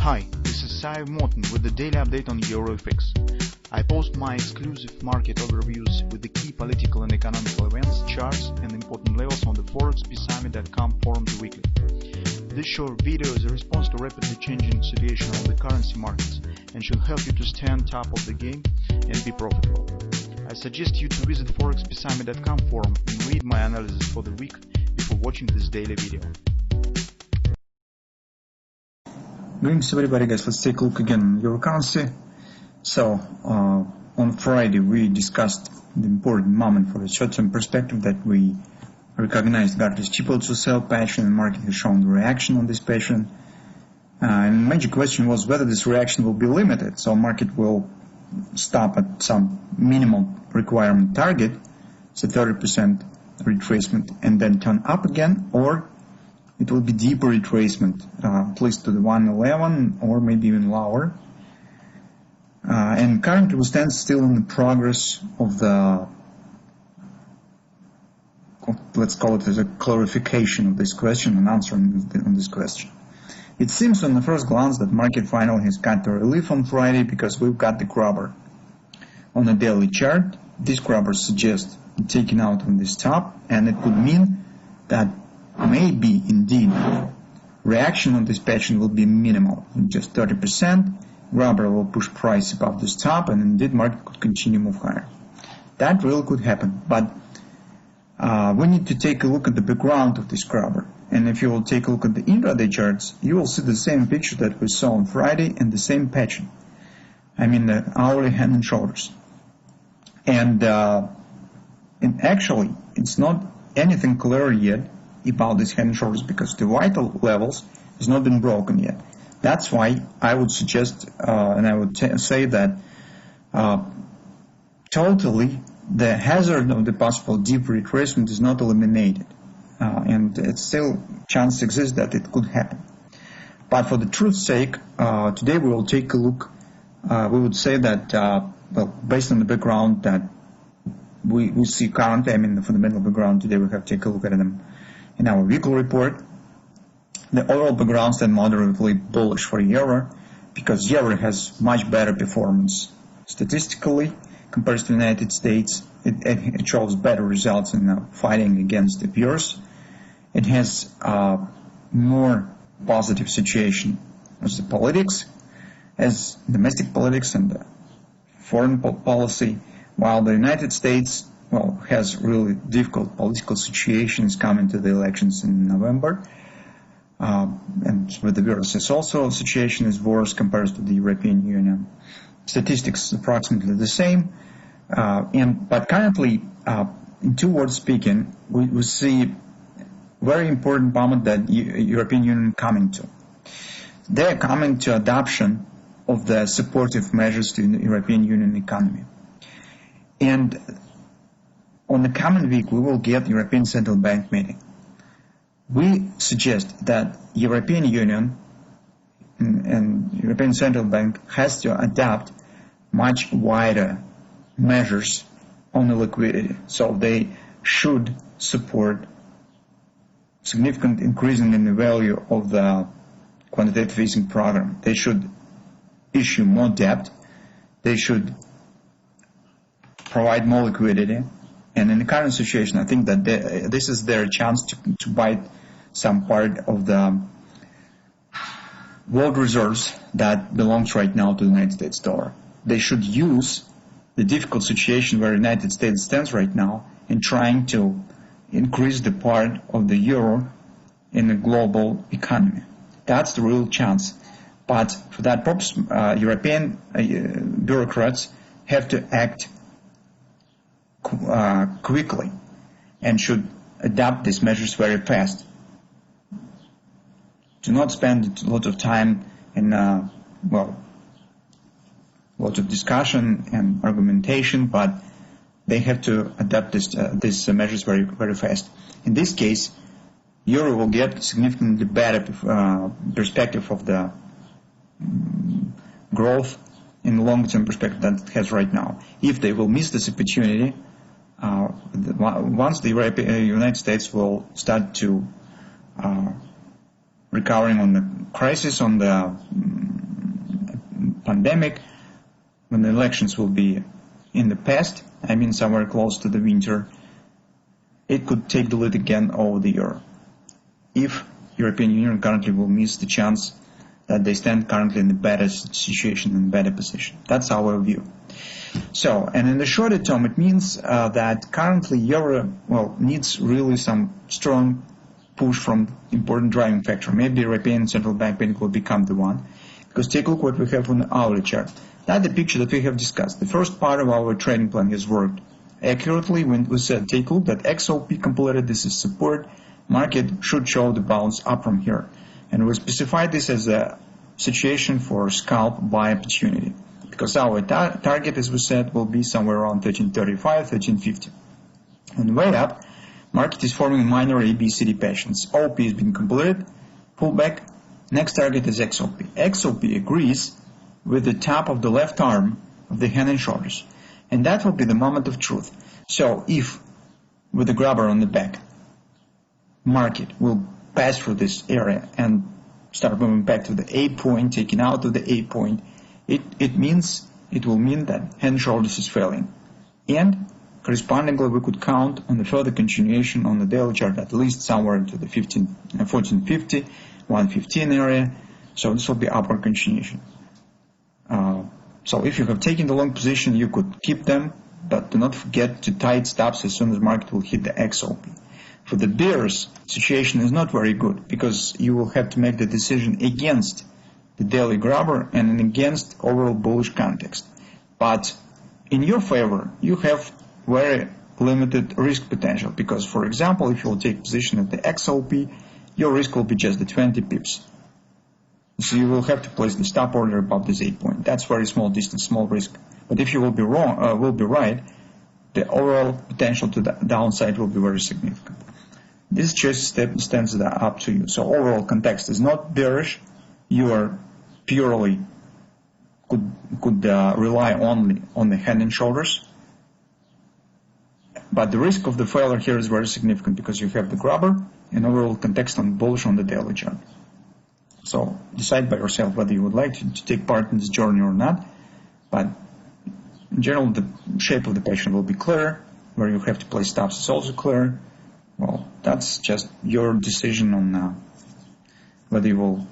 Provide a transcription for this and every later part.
Hi, this is Sive Morten with the daily update on EuroFX. I post my exclusive market overviews with the key political and economical events, charts and important levels on the ForexPeaceArmy.com forums weekly. This short video is a response to rapidly changing situation on the currency markets and should help you to stay on top of the game and be profitable. I suggest you to visit ForexPeaceArmy.com forum and read my analysis for the week before watching this daily video. Greetings everybody, guys. Let's take a look again on euro currency. So on Friday we discussed the important moment for the short-term perspective that we recognized got this cheaper to sell pattern, and the market has shown the reaction on this pattern. And the major question was whether this reaction will be limited, so market will stop at some minimum requirement target, so 30% retracement, and then turn up again, or it will be deeper retracement, at least to the 111 or maybe even lower. And currently we stand still in the progress of the, let's call it as a clarification of this question and answering on this question. It seems on the first glance that market finally has got the relief on Friday because we've got the grabber. On the daily chart, this grabber suggests taking out on this top, and it could mean that maybe indeed reaction on this pattern will be minimal, just 30%. Grabber will push price above this top, and indeed market could continue move higher. That really could happen, but we need to take a look at the background of this grabber. And if you will take a look at the intraday charts, you will see the same picture that we saw on Friday and the same pattern. I mean the hourly hand and shoulders. And actually, it's not anything clear yet about these hand and shoulders because the vital levels has not been broken yet. That's why I would suggest and I would say that totally the hazard of the possible deep retracement is not eliminated, and it's still chance exists that it could happen. But for the truth's sake, today we will take a look. We would say that well, based on the background that we see currently, I mean the fundamental background today, we have to take a look at them in our weekly report. The overall background is moderately bullish for euro because euro has much better performance statistically compared to the United States. It shows better results in fighting against the peers. It has more positive situation as the politics, as domestic politics and the foreign policy, while the United States, well, has really difficult political situations coming to the elections in November. And with the virus, also situation is worse compared to the European Union. Statistics approximately the same. But currently, in two words speaking, we see very important moment that European Union coming to. They are coming to adoption of the supportive measures to the European Union economy. And on the coming week, we will get European Central Bank meeting. We suggest that European Union and European Central Bank has to adopt much wider measures on the liquidity. So they should support significant increasing in the value of the quantitative easing program. They should issue more debt. They should provide more liquidity. And in the current situation, I think that this is their chance to bite some part of the world reserves that belongs right now to the United States dollar. They should use the difficult situation where the United States stands right now in trying to increase the part of the euro in the global economy. That's the real chance. But for that purpose, European bureaucrats have to act quickly and should adopt these measures very fast. Do not spend a lot of time in well, lots of discussion and argumentation, but they have to adapt these measures very, very fast. In this case, euro will get significantly better perspective of the growth in the long-term perspective that it has right now. If they will miss this opportunity, once the United States will start to recovering on the crisis on the pandemic, when the elections will be in the past, I mean somewhere close to the winter, it could take the lead again over the euro. If European Union currently will miss the chance that they stand currently in a better situation, in a better position. That's our view. So, and in the shorter term, it means that currently euro, needs really some strong push from important driving factor. Maybe European Central Bank will become the one. Because take a look what we have on the hourly chart. That's the picture that we have discussed. The first part of our trading plan has worked accurately when we said, take a look that XOP completed, this is support, market should show the bounce up from here. And we specified this as a situation for scalp buy opportunity. Because our target, as we said, will be somewhere around 1335, 1350. On the way up, market is forming minor ABCD patterns. OP has been completed, pullback. Next target is XOP. XOP agrees with the top of the left arm of the hand and shoulders. And that will be the moment of truth. So if, with the grabber on the back, market will pass through this area and start moving back to the A point, taking out of the A point, it will mean that hand and shoulders is failing. And correspondingly, we could count on the further continuation on the daily chart, at least somewhere into the 1450, 115 area. So this will be upward continuation. So if you have taken the long position, you could keep them, but do not forget to tight stops as soon as market will hit the XOP. For the bears, situation is not very good because you will have to make the decision against the daily grabber and against overall bullish context. But in your favor, you have very limited risk potential because, for example, if you will take position at the XOP, your risk will be just the 20 pips. So you will have to place the stop order above this 8 point. That's very small distance, small risk. But if you will be right, the overall potential to the downside will be very significant. This choice stands up to you. So overall context is not bearish. You are purely could rely only on the hand and shoulders. But the risk of the failure here is very significant because you have the grabber and overall context on bullish on the daily chart. So decide by yourself whether you would like to take part in this journey or not. But in general, the shape of the pattern will be clear. Where you have to place stops is also clear. Well, that's just your decision on whether you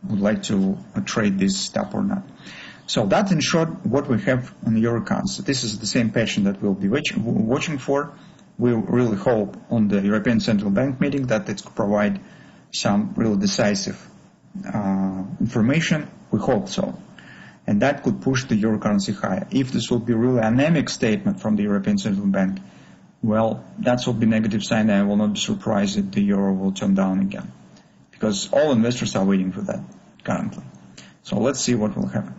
would like to trade this stop or not. So that's in short what we have on your accounts. So this is the same pattern that we'll be watching for. We really hope on the European Central Bank meeting that it could provide some real decisive information. We hope so. And that could push the euro currency higher. If this will be really anemic statement from the European Central Bank, well, that will be a negative sign. I will not be surprised if the euro will turn down again. Because all investors are waiting for that currently. So let's see what will happen.